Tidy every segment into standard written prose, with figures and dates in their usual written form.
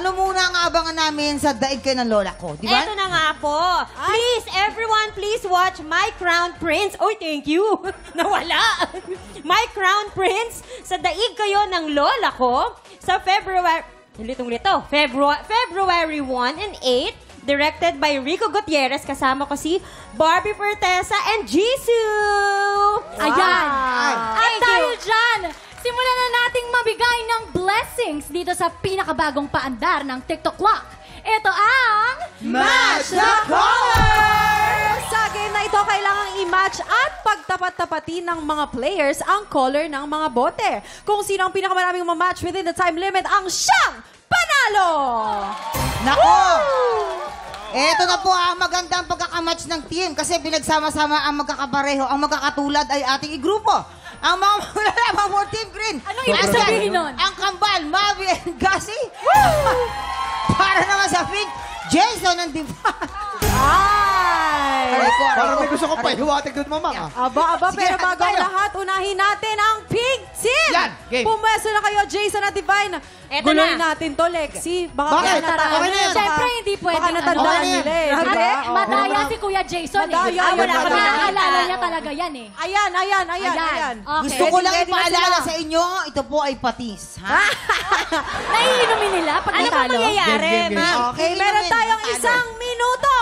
Ano muna ang abangan namin sa daig kayo ng lola ko, di ba? Eto na nga po. Please, everyone, please watch My Crown Prince. Oy, thank you. Nawala. My Crown Prince sa daig kayo ng lola ko sa February 1 and 8. Directed by Rico Gutierrez. Kasama ko si Barbie Fortesa and Jisoo. Ayan. At dahil dyan, simulan na nating mabigay ng blessings dito sa pinakabagong paandar ng TikTok Clock. Ito ang... Match the color! Sa game na ito, kailangang i-match at pagtapat-tapatin ng mga players ang color ng mga bote. Kung sino ang pinakamaraming ma-match within the time limit, ang siyang panalo! Nako! Eto na po ang magandang pagkakamatch ng team kasi pinagsama-sama ang magkakapareho. Ang magkakatulad ay ating igrupo. Ang mga malalamang for Team Green. Anong ibig sabihin nun? Ang kambal, Mavi and Gasi. Para naman sa pink, Jason and Diva. Ay! Parang may gusto ko pa ihuwatig doon, mama. Aba, Sige, pero bago ang tayo. lahat, unahin natin ang pink team! Yan, game. Pumwesto na kayo, Jason at Divine. Eto Guloy na. natin to, Lexi. Bakit? Baka Okay na yan. Siyempre, hindi pwedeng Baka natandaan ano. nila eh. At Diba? Oo. madaya si Kuya Jason eh. Madaya, Wala madaya. kami nakaalala niya talaga yan eh. Ayan. Ayan. Okay. Gusto ko lang Ready na ipaalala sila. sa inyo, ito po ay patis. Ha? Naiinumin nila pag Ano ba natalo? mangyayari, Game. ma'am? Okay, meron tayong isang minuto.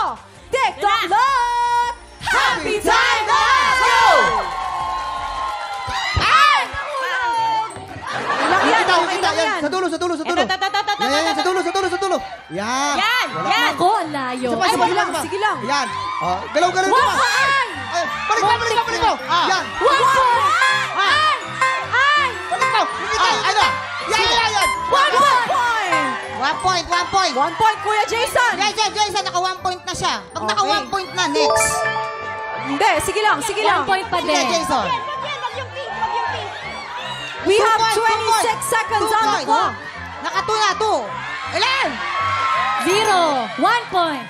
TikTok Lot! Happy time na! Go! Ay! Kita, Okay kita. lang Yan, yan. sa dulo. Ito. Yan, sa dulo. Yan. Yan! Wala Yan! Ako, ang layo. Isa pa, Ay, isa pa, sige isa lang, pa. sige lang. Yan. Galaw. One point! Ay, balik mo. Yan. One point! Ay! Balik mo. Ano? Yan. 1 point. 1 point, Kuya Jason. Jason, naka 1 point na siya. Pag naka Okay. 1 point na, next. Hindi, sige lang. One point pa Sige, din. Jason. Wag yung pink. We 2 have points, 26 seconds on the clock. Naka 2 na, 2. Ilan? 0. 1 point.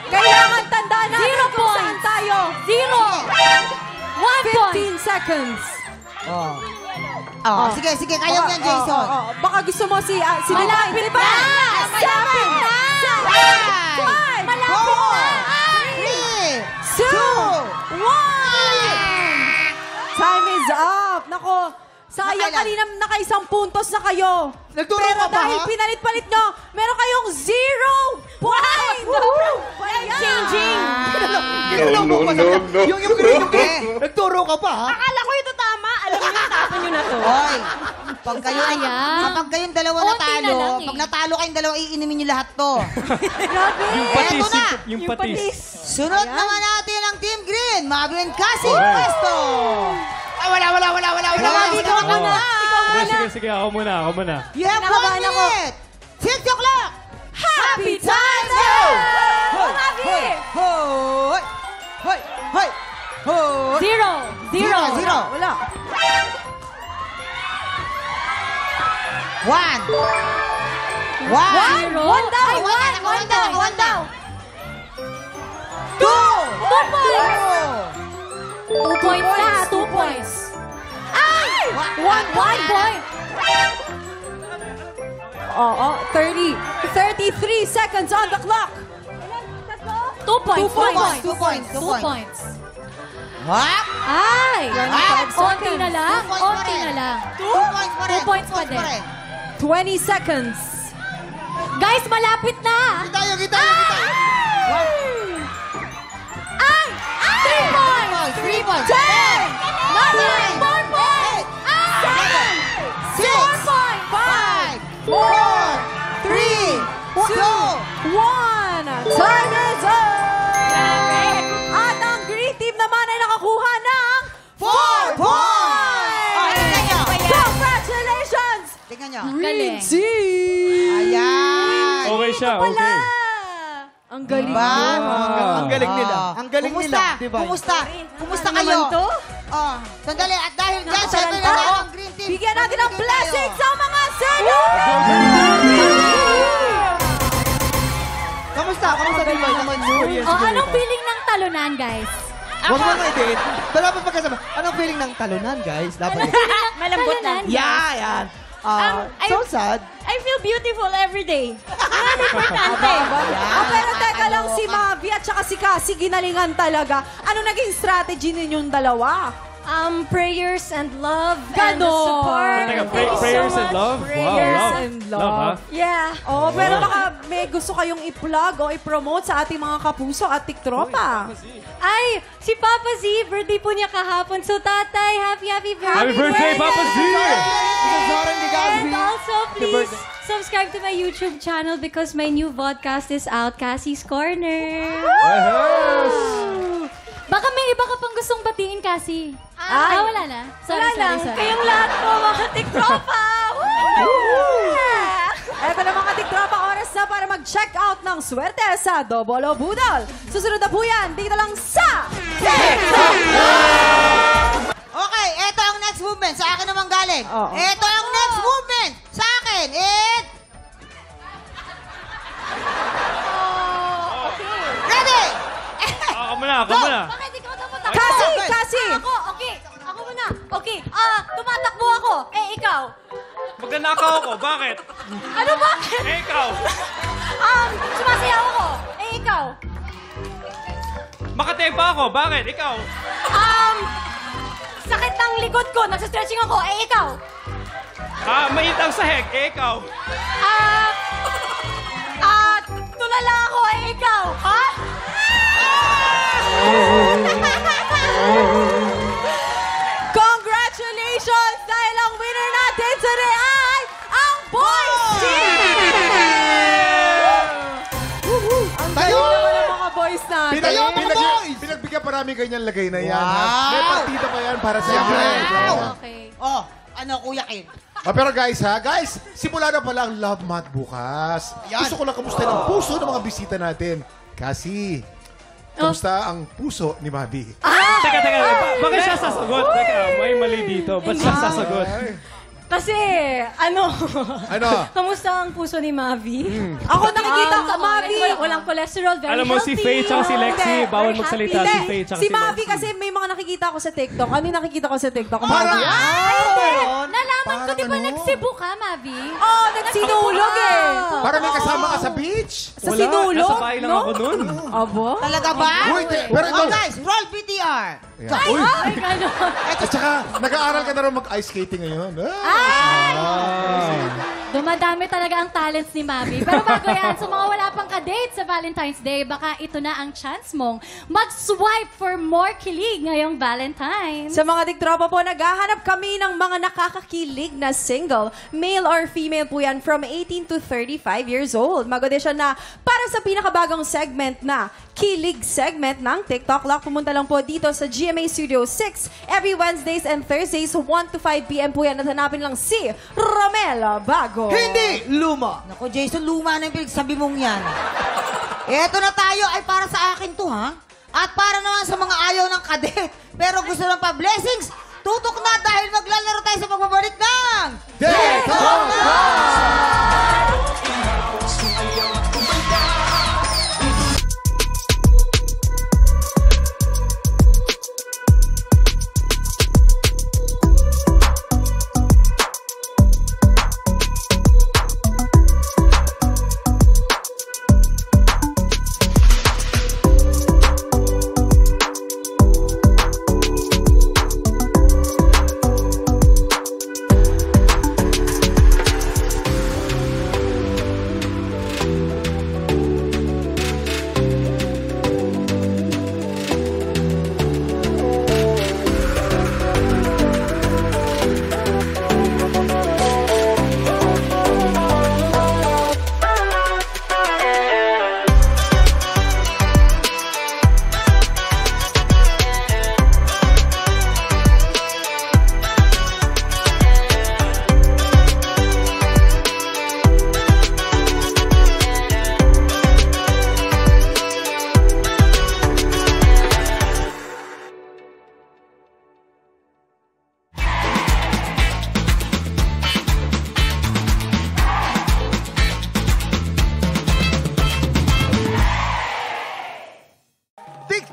Kailangan tandaan natin 0 kung saan points. tayo. 0. 1 point. 15 seconds. Sige, kaya mo yan, Jason. Baka gusto mo si Malapit Divine. na! Malapit na! 5, Malapit na! 3, 2, 1! Time is up! Nako, sayang Nakailan? kanina naka-isang puntos na kayo. Nagturo Pero ka ba, dahil ha? pinalit-palit nyo, meron kayong 0 point! Changing. No. Yung green. Nagturo ka pa, ha? Akala ko ito tama. Alam niyo, tapon niyo na to. Hoy, Sayang. kapag kayong dalawa Konti na natalo, lang eh. pag natalo kayong dalawa, iinumin niyo lahat to. Patis, Eto na. yung patis. Sunod naman natin ang Team Green. Mabi and Cassie, pwesto. Wala. Dito ka na. Sige, ako muna. You have 1 Kinakabahan ako. minute. TikTok clock. Happy time now! Hoy! Hoy! 0. Wala. 1. 1. One down! One down. 2. 2 points. 2 points na. 2 points. Ay! 1 point. 33 seconds on the clock. 2 points. 2 points. 2 points. What? Ay! Ah, Onti na lang. 2 points pa rin. 2 points pa rin. 2 points pa din. 20 seconds. Guys, malapit na. Kita. Ay! 3 points. 3 points. 10! 9! 4 points. 6. 4 points. 5. 4. 3. 2. 1! Time is up! At ang green team naman ay nakakuha ng 4 points! Oh, tingnan nyo. Congratulations! Tingnan nyo. Galing. team! Ayan. Okay siya, Wala! okay. Ang galing Diba? mo. Ang galing nila. Ang galing Kumusta? nila. Diba? Kumusta kayo? Oh, sandali. At dahil dyan, syempre na ang green team. Bigyan natin ng blessings sa mga senior! Kamusta, Divine? Naman yun. Anong feeling ng talunan, guys? Huwag mo nga dapat pagkasama. Anong feeling ng talunan, guys? Dapat. Malambot na. Yan. So sad. I feel beautiful every day. Yan, importante. Pero teka lang, si Mavi at saka si Cassie, ginalingan talaga. Ano naging strategy ninyong dalawa? Prayers and love and Ganon. support. Teka, Thank you so prayers and much. love? Prayers Wow, and love. love. Ha? Yeah. Oh, pero baka may gusto kayong i-plug o i-promote sa ating mga kapuso at tiktropa. Ay, si Papa Z, birthday po niya kahapon. So, tatay, happy birthday. Happy birthday, Papa Z! And also, please subscribe to my YouTube channel because my new podcast is out, Cassie's Corner. Baka may iba ka pang gustong batiin, Cassie. Wala na. Sorry. Kayong lahat po, mga tiktropa. Eto na mga tiktropa, oras na para mag-check out ng swerte sa Double o Budol. Susunod na po yan, dito lang sa Okay, eto ang next movement. Sa akin naman galing. Oo. Eto ang next movement. Sa akin, Ready? Ako muna. Bakit ikaw dapat ako? Cassie! Ako, okay. Ako muna. Okay. Tumatakbo ako. Ikaw. Magnanakaw ako. Bakit? Ano ba? Ikaw. Sumasayaw ako. Ikaw. Makatempa ako. Bakit? Ikaw. Sakit ng likod ko. Nagsastretching ako. Ikaw. Mait ang sahig. Ikaw. Tulala ako. Ikaw. Ha? Congratulations! Dahil ang winner natin today ay ang Boys Team! Ang galing naman ang mga boys natin. Pinagbigyan pa namin ganyan lagay na yan. Wow. Ha? May partida pa yan para sa inyo. Okay. Oh, ano, Kuya Kim? Pero guys, simula na pala ang Love Month bukas. Yan. Gusto ko lang kamusta ang puso ng mga bisita natin. Kasi, kamusta ang puso ni Mavi? Teka. Bakit siya sasagot? Teka, may mali dito. Ba't siya sasagot? Kasi, ano? Kamusta ang puso ni Mavi? Ako nakikita ko, Mavi. Walang cholesterol, very Alam mo, si healthy. Faye tsaka si Lexi, Hindi. bawal Very magsalita. Hindi. Si Faye tsaka Si si Mavi Lexi. kasi may mga nakikita ko sa TikTok. Ano yung nakikita ko sa TikTok? Parang- Mavi? Nalaman ko, di ba Parang ano? nagsibu ka, Mavi? Oh, nagsinulog eh. Para may kasama ka sa beach. Sa Wala, sinulog? nasa bahay lang ako nun. Abo? Talaga ba? Uy, pero ito. Oh, guys, roll VTR. Uy, Ay, gano'n. at saka, nag-aaral ka na rin mag-ice skating ngayon. Dumadami talaga ang talents ni Mavi. Pero bago yan, sa mga wala pang ka-date sa Valentine's Day, baka ito na ang chance mong mag-swipe for more kilig ngayong Valentine's. Sa mga tiktropa po, naghahanap kami ng mga nakakakilig na single, male or female po yan, from 18 to 35 years old. Mag-audition na para sa pinakabagong segment na Kilig segment ng TikTok Lock. Pumunta lang po dito sa GMA Studio 6 every Wednesdays and Thursdays 1 to 5 p.m. po yan. At hanapin lang si Romel Bago. Hindi luma. Naku, Jason, luma na yung pinagsabi mong yan. Eto na tayo, ay para sa akin to, ha? At para naman sa mga ayaw ng kadet, pero gusto ng pa-blessings, tutok na dahil maglalaro tayo sa pagbabalik ng... TikTok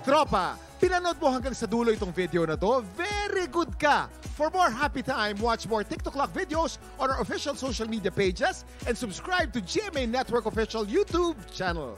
Tropa, pinanood mo hanggang sa dulo itong video na to. Very good ka. For more happy time, watch more TikTok Lock videos on our official social media pages and subscribe to GMA Network official YouTube channel.